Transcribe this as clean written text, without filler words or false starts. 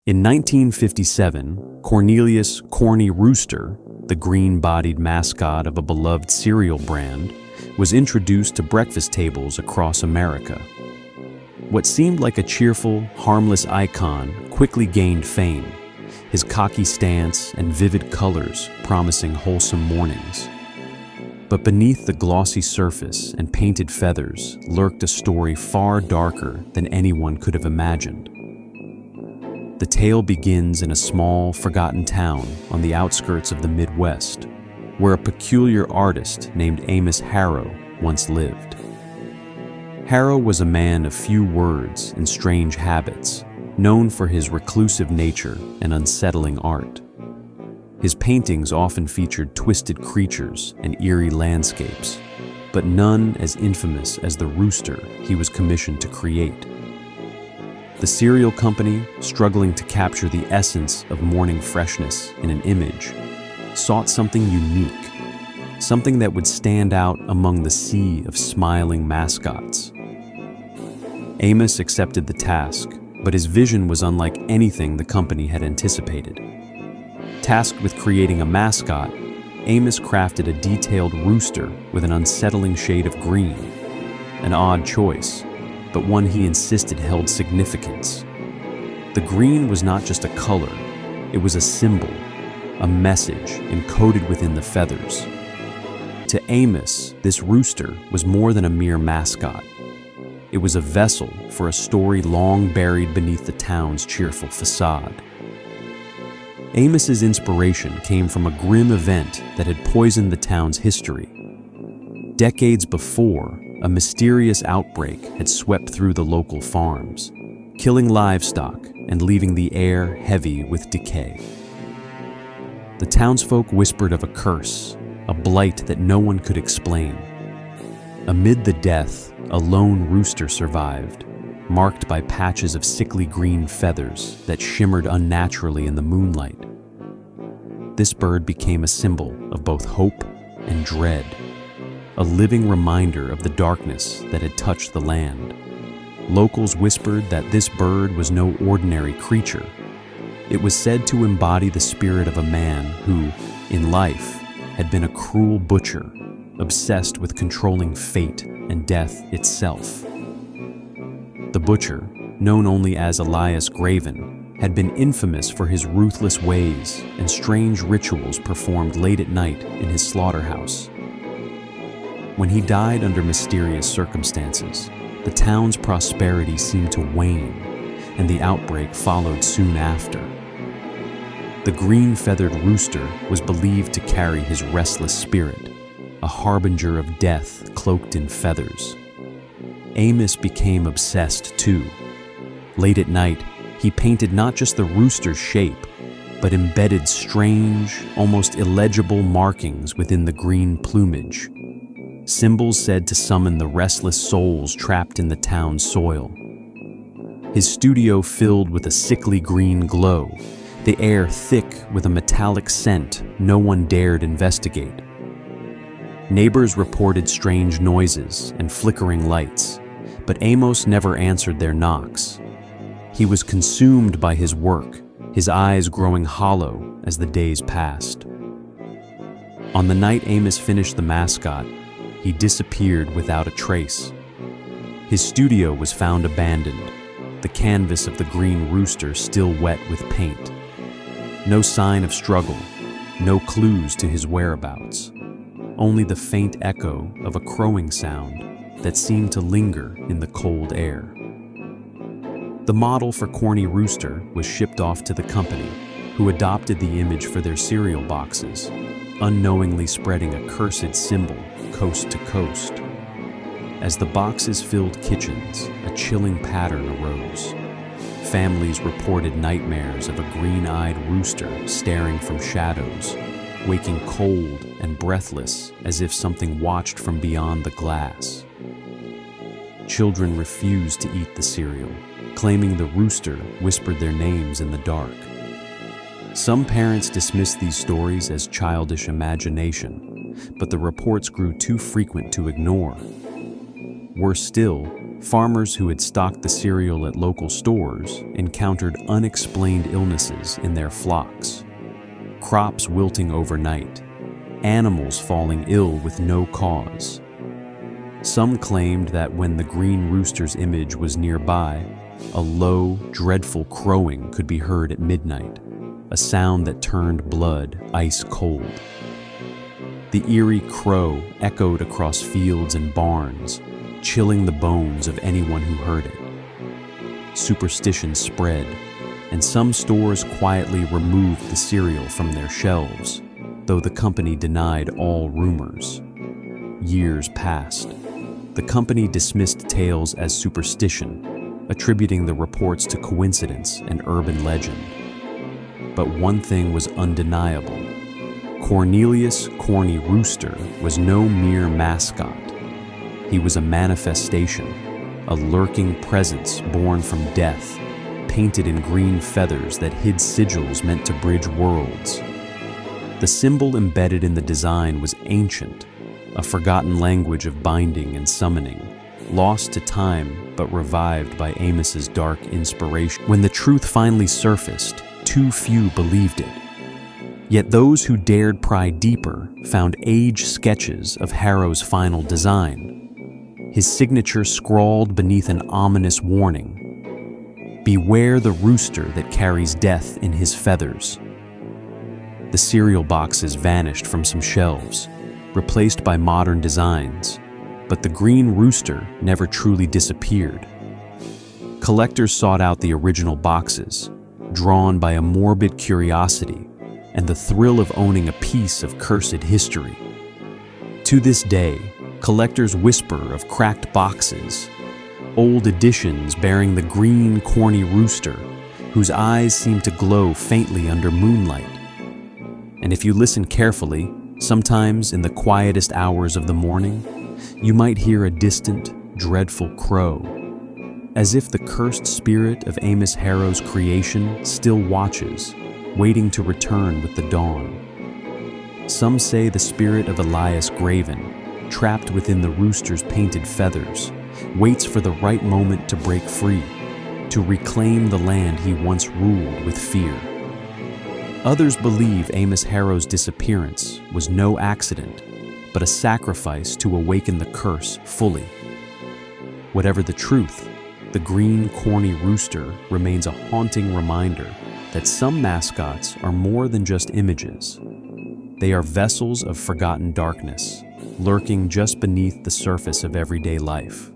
In 1957, Cornelius Corny Rooster, the green-bodied mascot of a beloved cereal brand, was introduced to breakfast tables across America. What seemed like a cheerful, harmless icon quickly gained fame, his cocky stance and vivid colors promising wholesome mornings. But beneath the glossy surface and painted feathers lurked a story far darker than anyone could have imagined. The tale begins in a small, forgotten town on the outskirts of the Midwest, where a peculiar artist named Amos Harrow once lived. Harrow was a man of few words and strange habits, known for his reclusive nature and unsettling art. His paintings often featured twisted creatures and eerie landscapes, but none as infamous as the rooster he was commissioned to create. The cereal company, struggling to capture the essence of morning freshness in an image, sought something unique, something that would stand out among the sea of smiling mascots. Amos accepted the task, but his vision was unlike anything the company had anticipated. Tasked with creating a mascot, Amos crafted a detailed rooster with an unsettling shade of green, an odd choice, but one he insisted held significance. The green was not just a color, it was a symbol, a message encoded within the feathers. To Amos, this rooster was more than a mere mascot. It was a vessel for a story long buried beneath the town's cheerful facade. Amos's inspiration came from a grim event that had poisoned the town's history. Decades before, a mysterious outbreak had swept through the local farms, killing livestock and leaving the air heavy with decay. The townsfolk whispered of a curse, a blight that no one could explain. Amid the death, a lone rooster survived, marked by patches of sickly green feathers that shimmered unnaturally in the moonlight. This bird became a symbol of both hope and dread, a living reminder of the darkness that had touched the land. Locals whispered that this bird was no ordinary creature. It was said to embody the spirit of a man who, in life, had been a cruel butcher, obsessed with controlling fate and death itself. The butcher, known only as Elias Graven, had been infamous for his ruthless ways and strange rituals performed late at night in his slaughterhouse. When he died under mysterious circumstances, the town's prosperity seemed to wane, and the outbreak followed soon after. The green-feathered rooster was believed to carry his restless spirit, a harbinger of death cloaked in feathers. Amos became obsessed too. Late at night, he painted not just the rooster's shape, but embedded strange, almost illegible markings within the green plumage, symbols said to summon the restless souls trapped in the town's soil. His studio filled with a sickly green glow, the air thick with a metallic scent no one dared investigate. Neighbors reported strange noises and flickering lights, but Amos never answered their knocks. He was consumed by his work, his eyes growing hollow as the days passed. On the night Amos finished the mascot, he disappeared without a trace. His studio was found abandoned, the canvas of the green rooster still wet with paint. No sign of struggle, no clues to his whereabouts, only the faint echo of a crowing sound that seemed to linger in the cold air. The model for Corny Rooster was shipped off to the company, who adopted the image for their cereal boxes, unknowingly spreading a cursed symbol coast to coast. As the boxes filled kitchens, a chilling pattern arose. Families reported nightmares of a green-eyed rooster staring from shadows, waking cold and breathless as if something watched from beyond the glass. Children refused to eat the cereal, claiming the rooster whispered their names in the dark. Some parents dismissed these stories as childish imagination, but the reports grew too frequent to ignore. Worse still, farmers who had stocked the cereal at local stores encountered unexplained illnesses in their flocks. Crops wilting overnight, animals falling ill with no cause. Some claimed that when the green rooster's image was nearby, a low, dreadful crowing could be heard at midnight, a sound that turned blood ice cold. The eerie crow echoed across fields and barns, chilling the bones of anyone who heard it. Superstition spread, and some stores quietly removed the cereal from their shelves, though the company denied all rumors. Years passed. The company dismissed tales as superstition, attributing the reports to coincidence and urban legend. But one thing was undeniable. Cornelius Corny Rooster was no mere mascot. He was a manifestation, a lurking presence born from death, painted in green feathers that hid sigils meant to bridge worlds. The symbol embedded in the design was ancient, a forgotten language of binding and summoning, lost to time but revived by Amos's dark inspiration. When the truth finally surfaced, too few believed it. Yet those who dared pry deeper found aged sketches of Harrow's final design, his signature scrawled beneath an ominous warning: "Beware the rooster that carries death in his feathers." The cereal boxes vanished from some shelves, replaced by modern designs, but the green rooster never truly disappeared. Collectors sought out the original boxes, drawn by a morbid curiosity and the thrill of owning a piece of cursed history. To this day, collectors whisper of cracked boxes, old editions bearing the green corny rooster, whose eyes seem to glow faintly under moonlight. And if you listen carefully, sometimes in the quietest hours of the morning, you might hear a distant, dreadful crow, as if the cursed spirit of Amos Harrow's creation still watches, waiting to return with the dawn. Some say the spirit of Elias Graven, trapped within the rooster's painted feathers, waits for the right moment to break free, to reclaim the land he once ruled with fear. Others believe Amos Harrow's disappearance was no accident, but a sacrifice to awaken the curse fully. Whatever the truth, the green corny rooster remains a haunting reminder that some mascots are more than just images. They are vessels of forgotten darkness, lurking just beneath the surface of everyday life.